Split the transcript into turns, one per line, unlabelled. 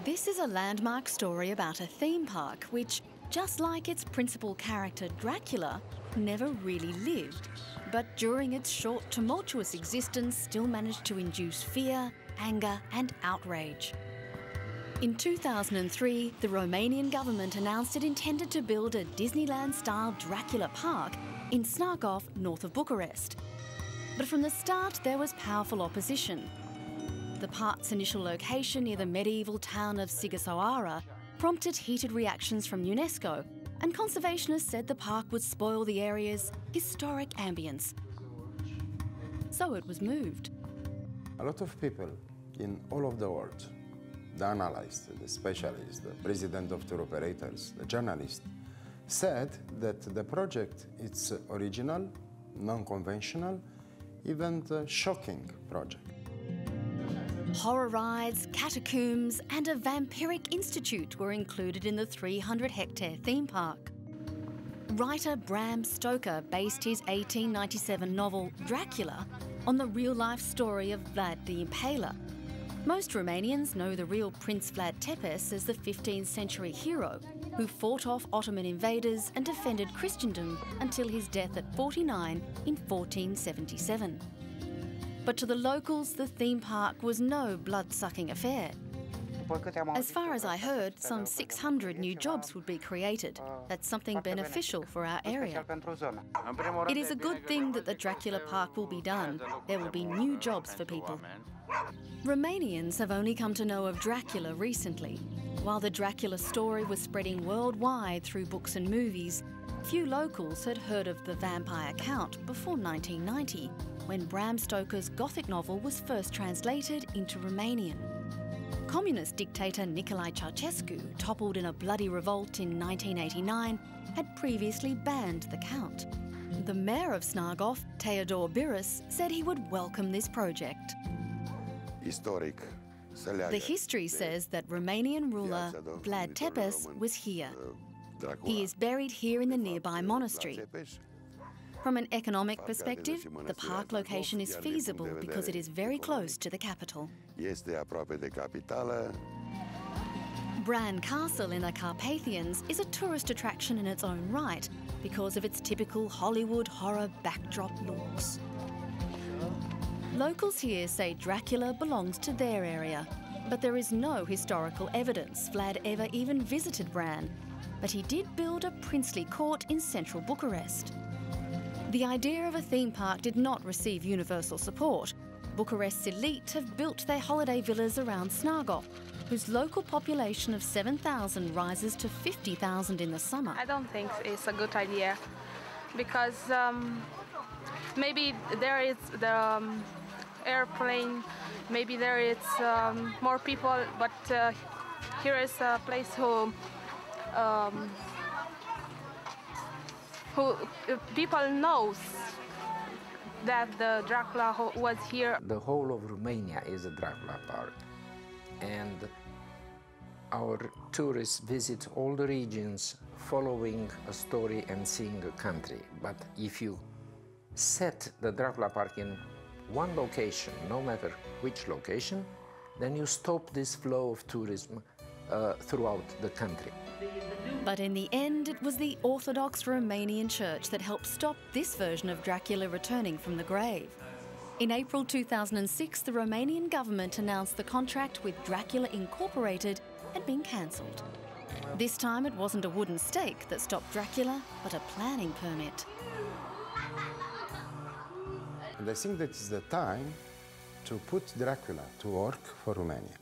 This is a landmark story about a theme park which, just like its principal character Dracula, never really lived, but during its short, tumultuous existence still managed to induce fear, anger and outrage. In 2003, the Romanian government announced it intended to build a Disneyland-style Dracula park in Snargov, north of Bucharest. But from the start, there was powerful opposition. The park's initial location near the medieval town of Sighisoara prompted heated reactions from UNESCO, and conservationists said the park would spoil the area's historic ambience. So it was moved.
A lot of people in all of the world, the analysts, the specialists, the president of tour operators, the journalists, said that the project is original, non-conventional, even the shocking project.
Horror rides, catacombs and a vampiric institute were included in the 300-hectare theme park. Writer Bram Stoker based his 1897 novel Dracula on the real-life story of Vlad the Impaler. Most Romanians know the real Prince Vlad Tepes as the 15th century hero who fought off Ottoman invaders and defended Christendom until his death at 49 in 1477. But to the locals, the theme park was no blood-sucking affair. As far as I heard, some 600 new jobs would be created. That's something beneficial for our area. It is a good thing that the Dracula Park will be done. There will be new jobs for people. Romanians have only come to know of Dracula recently. While the Dracula story was spreading worldwide through books and movies, few locals had heard of the vampire count before 1990, when Bram Stoker's Gothic novel was first translated into Romanian. Communist dictator Nicolae Ceausescu, toppled in a bloody revolt in 1989, had previously banned the count. The mayor of Snargov, Teodor Biris, said he would welcome this project. The history says that Romanian ruler Vlad Tepes was here. He is buried here in the nearby monastery. From an economic perspective, the park location is feasible because it is very close to the capital. Bran Castle in the Carpathians is a tourist attraction in its own right because of its typical Hollywood horror backdrop looks. Locals here say Dracula belongs to their area, but there is no historical evidence Vlad ever even visited Bran. But he did build a princely court in central Bucharest. The idea of a theme park did not receive universal support. Bucharest's elite have built their holiday villas around Snargov, whose local population of 7,000 rises to 50,000 in the summer.
I don't think it's a good idea because maybe there is the airplane, maybe there is more people, but here is a place who people knows that the Dracula was here.
The whole of Romania is a Dracula park, and our tourists visit all the regions following a story and seeing a country. But if you set the Dracula park in one location, no matter which location, then you stop this flow of tourism throughout the country.
But in the end, it was the Orthodox Romanian Church that helped stop this version of Dracula returning from the grave. In April 2006, the Romanian government announced the contract with Dracula Incorporated had been cancelled. This time it wasn't a wooden stake that stopped Dracula, but a planning permit.
And I think that is the time to put Dracula to work for Romania.